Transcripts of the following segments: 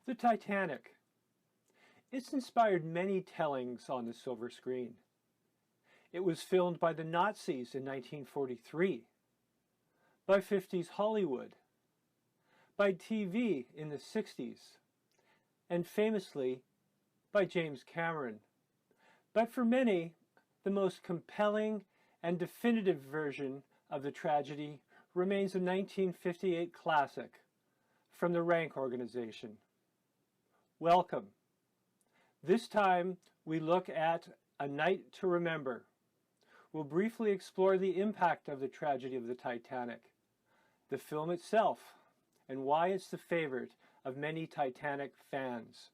The Titanic. It's inspired many tellings on the silver screen. It was filmed by the Nazis in 1943, by 50s Hollywood, by TV in the 60s, and famously by James Cameron. But for many, the most compelling and definitive version of the tragedy remains a 1958 classic from the Rank Organization. Welcome. This time we look at A Night to Remember. We'll briefly explore the impact of the tragedy of the Titanic, the film itself, and why it's the favorite of many Titanic fans.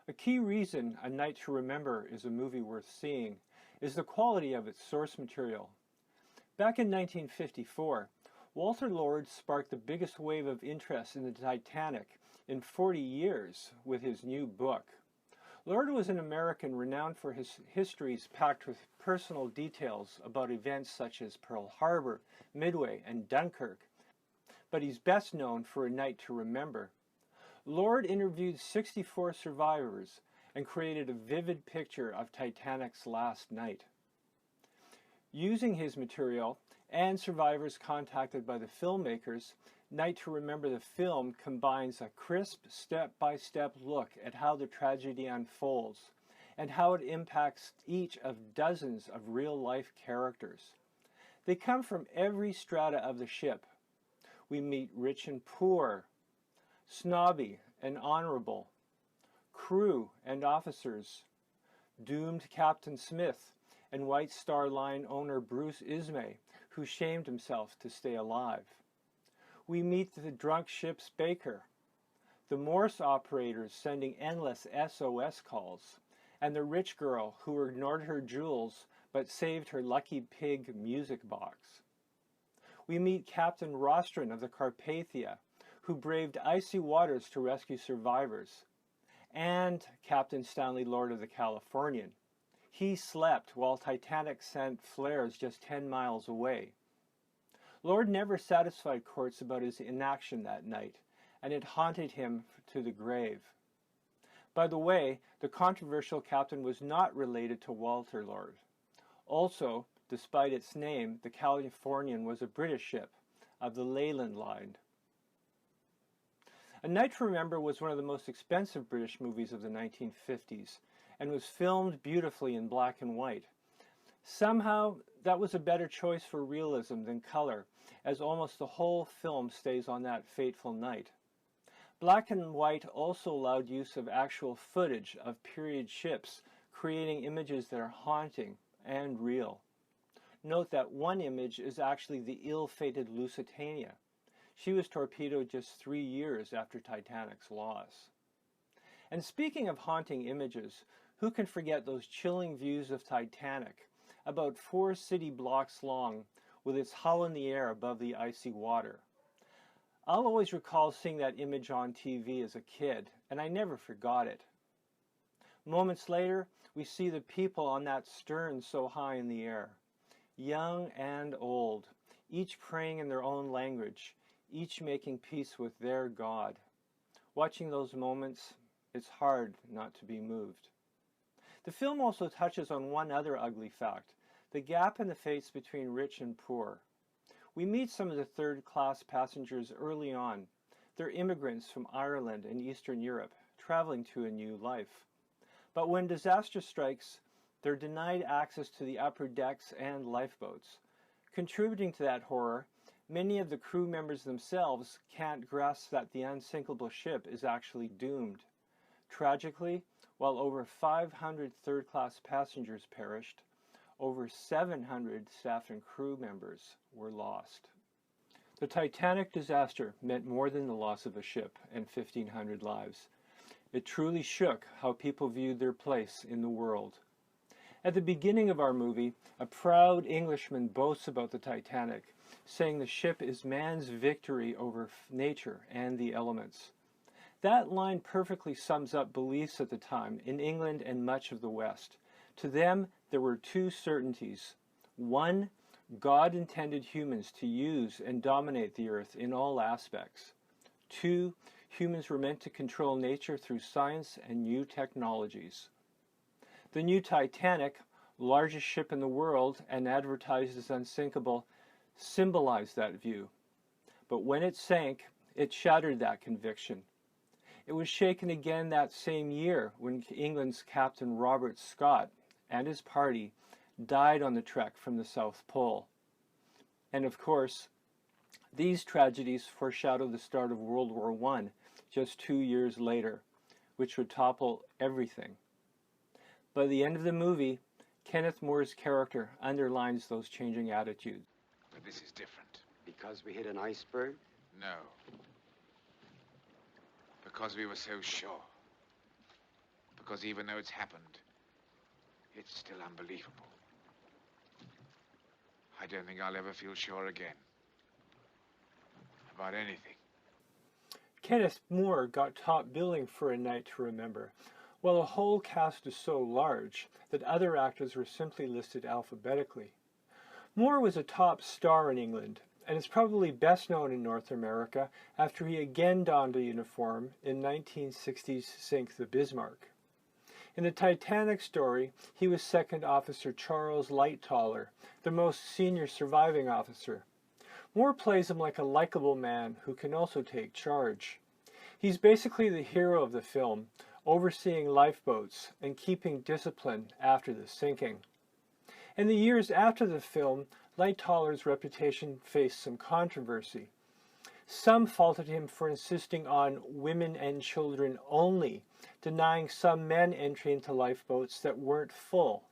A key reason A Night to Remember is a movie worth seeing is the quality of its source material. Back in 1954, Walter Lord sparked the biggest wave of interest in the Titanic in 40 years with his new book. Lord was an American renowned for his histories packed with personal details about events such as Pearl Harbor, Midway, and Dunkirk, but he's best known for A Night to Remember. Lord interviewed 64 survivors and created a vivid picture of Titanic's last night. Using his material and survivors contacted by the filmmakers, Night to Remember the film combines a crisp step-by-step look at how the tragedy unfolds and how it impacts each of dozens of real-life characters. They come from every strata of the ship. We meet rich and poor, snobby and honorable, crew and officers, doomed Captain Smith, and White Star Line owner Bruce Ismay, who shamed himself to stay alive. We meet the drunk ship's baker, the Morse operators sending endless SOS calls, and the rich girl who ignored her jewels but saved her lucky pig music box. We meet Captain Rostron of the Carpathia, who braved icy waters to rescue survivors, and Captain Stanley Lord of the Californian. He slept while Titanic sent flares just 10 miles away. Lord never satisfied courts about his inaction that night, and it haunted him to the grave. By the way, the controversial captain was not related to Walter Lord. Also, despite its name, the Californian was a British ship of the Leyland Line. A Night to Remember was one of the most expensive British movies of the 1950s and was filmed beautifully in black and white. Somehow, that was a better choice for realism than color, as almost the whole film stays on that fateful night. Black and white also allowed use of actual footage of period ships, creating images that are haunting and real. Note that one image is actually the ill-fated Lusitania. She was torpedoed just 3 years after Titanic's loss. And speaking of haunting images, who can forget those chilling views of Titanic, about 4 city blocks long, with its hull in the air above the icy water? I'll always recall seeing that image on TV as a kid, and I never forgot it. Moments later, we see the people on that stern so high in the air, young and old, each praying in their own language, each making peace with their God. Watching those moments, it's hard not to be moved. The film also touches on one other ugly fact, the gap in the fates between rich and poor. We meet some of the third-class passengers early on. They're immigrants from Ireland and Eastern Europe, traveling to a new life. But when disaster strikes, they're denied access to the upper decks and lifeboats. Contributing to that horror, many of the crew members themselves can't grasp that the unsinkable ship is actually doomed. Tragically, while over 500 third-class passengers perished, over 700 staff and crew members were lost. The Titanic disaster meant more than the loss of a ship and 1,500 lives. It truly shook how people viewed their place in the world. At the beginning of our movie, a proud Englishman boasts about the Titanic, saying the ship is man's victory over nature and the elements. That line perfectly sums up beliefs at the time in England and much of the West. To them, there were 2 certainties. 1, God intended humans to use and dominate the earth in all aspects. 2, humans were meant to control nature through science and new technologies. The new Titanic, largest ship in the world and advertised as unsinkable, symbolized that view. But when it sank, it shattered that conviction. It was shaken again that same year when England's Captain Robert Scott and his party died on the trek from the South Pole. And of course, these tragedies foreshadowed the start of World War I just 2 years later, which would topple everything. By the end of the movie, Kenneth More's character underlines those changing attitudes. But this is different. Because we hit an iceberg? No. Because we were so sure. Because even though it's happened, it's still unbelievable. I don't think I'll ever feel sure again. About anything. Kenneth More got top billing for A Night to Remember, while the whole cast is so large that other actors were simply listed alphabetically. Moore was a top star in England, and is probably best known in North America after he again donned a uniform in 1960's Sink the Bismarck. In the Titanic story, he was Second Officer Charles Lightoller, the most senior surviving officer. Moore plays him like a likable man who can also take charge. He's basically the hero of the film, overseeing lifeboats and keeping discipline after the sinking. In the years after the film, Lightoller's reputation faced some controversy. Some faulted him for insisting on women and children only, denying some men entry into lifeboats that weren't full.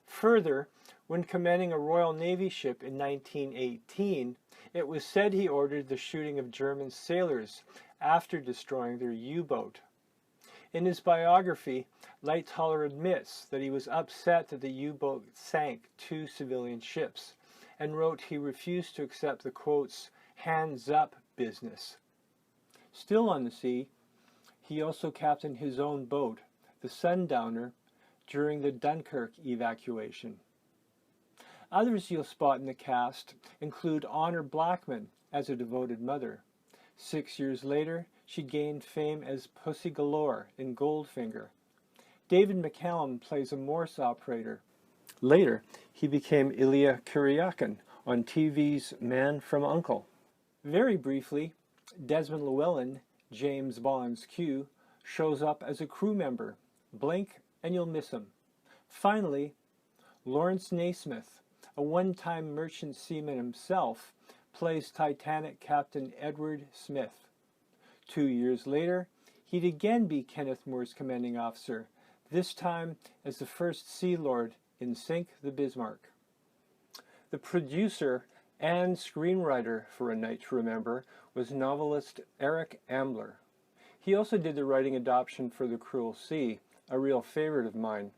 Further, when commanding a Royal Navy ship in 1918, it was said he ordered the shooting of German sailors after destroying their U-boat. In his biography, Lightoller admits that he was upset that the U-boat sank 2 civilian ships, and wrote he refused to accept the, quotes, hands-up business. Still on the sea, he also captained his own boat, the Sundowner, during the Dunkirk evacuation. Others you'll spot in the cast include Honor Blackman as a devoted mother. 6 years later, she gained fame as Pussy Galore in Goldfinger. David McCallum plays a Morse operator. Later, he became Ilya Kuryakin on TV's Man from U.N.C.L.E. Very briefly, Desmond Llewellyn, James Bond's Q, shows up as a crew member. Blink and you'll miss him. Finally, Lawrence Naismith, a one-time merchant seaman himself, plays Titanic Captain Edward Smith. 2 years later, he'd again be Kenneth More's commanding officer, this time as the first Sea Lord in Sink the Bismarck. The producer and screenwriter for A Night to Remember was novelist Eric Ambler. He also did the writing adaptation for The Cruel Sea, a real favorite of mine.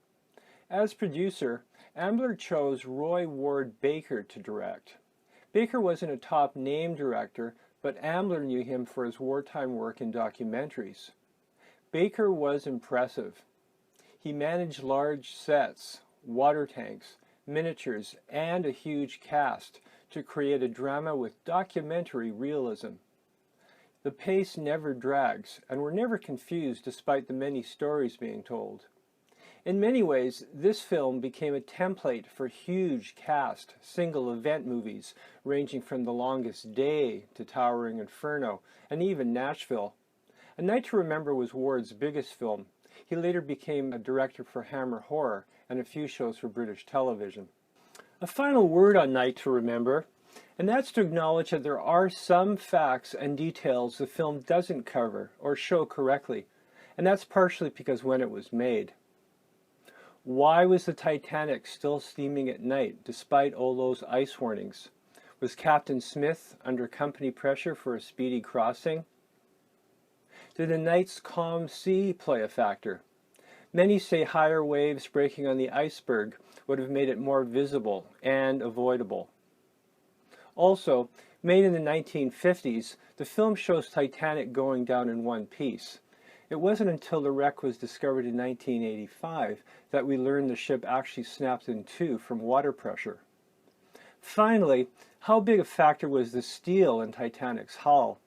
As producer, Ambler chose Roy Ward Baker to direct. Baker wasn't a top name director, but Ambler knew him for his wartime work in documentaries. Baker was impressive. He managed large sets, water tanks, miniatures, and a huge cast to create a drama with documentary realism. The pace never drags, and we're never confused despite the many stories being told. In many ways, this film became a template for huge cast, single event movies, ranging from The Longest Day to Towering Inferno, and even Nashville. A Night to Remember was Ward's biggest film. He later became a director for Hammer Horror and a few shows for British television. A final word on Night to Remember, and that's to acknowledge that there are some facts and details the film doesn't cover or show correctly, and that's partially because when it was made. Why was the Titanic still steaming at night despite all those ice warnings? Was Captain Smith under company pressure for a speedy crossing? Did the night's calm sea play a factor? Many say higher waves breaking on the iceberg would have made it more visible and avoidable. Also, made in the 1950s, the film shows Titanic going down in one piece. It wasn't until the wreck was discovered in 1985 that we learned the ship actually snapped in two from water pressure. Finally, how big a factor was the steel in Titanic's hull?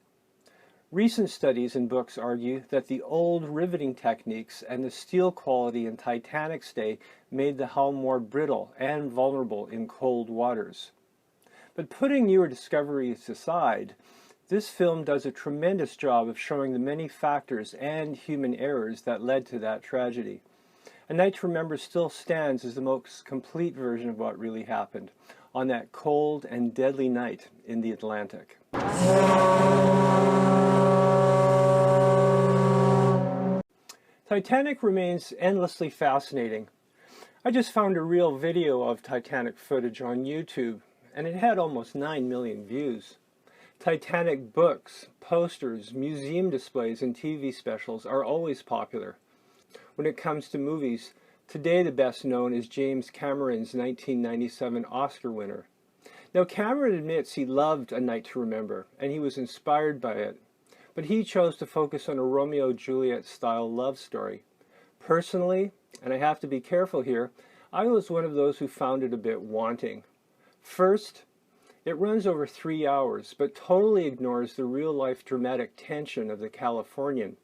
Recent studies and books argue that the old riveting techniques and the steel quality in Titanic's day made the hull more brittle and vulnerable in cold waters. But putting newer discoveries aside, this film does a tremendous job of showing the many factors and human errors that led to that tragedy. A Night to Remember still stands as the most complete version of what really happened on that cold and deadly night in the Atlantic. Titanic remains endlessly fascinating. I just found a real video of Titanic footage on YouTube, and it had almost 9 million views. Titanic books, posters, museum displays, and TV specials are always popular. When it comes to movies, today the best known is James Cameron's 1997 Oscar winner. Now, Cameron admits he loved A Night to Remember, and he was inspired by it. But he chose to focus on a Romeo-Juliet style love story. Personally, and I have to be careful here, I was one of those who found it a bit wanting. First, it runs over 3 hours, but totally ignores the real-life dramatic tension of the Californian.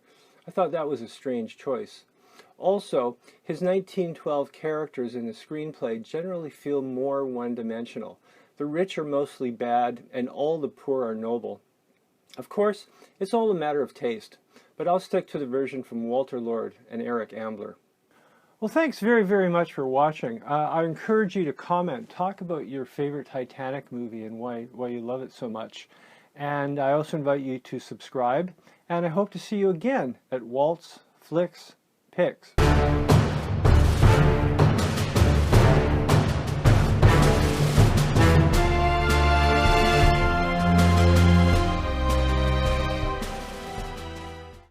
I thought that was a strange choice. Also, his 1912 characters in the screenplay generally feel more one-dimensional. The rich are mostly bad, and all the poor are noble. Of course, it's all a matter of taste, but I'll stick to the version from Walter Lord and Eric Ambler. Well, thanks very, very much for watching. I encourage you to comment, talk about your favorite Titanic movie and why you love it so much. And I also invite you to subscribe, and I hope to see you again at Walt's Flicks Picks.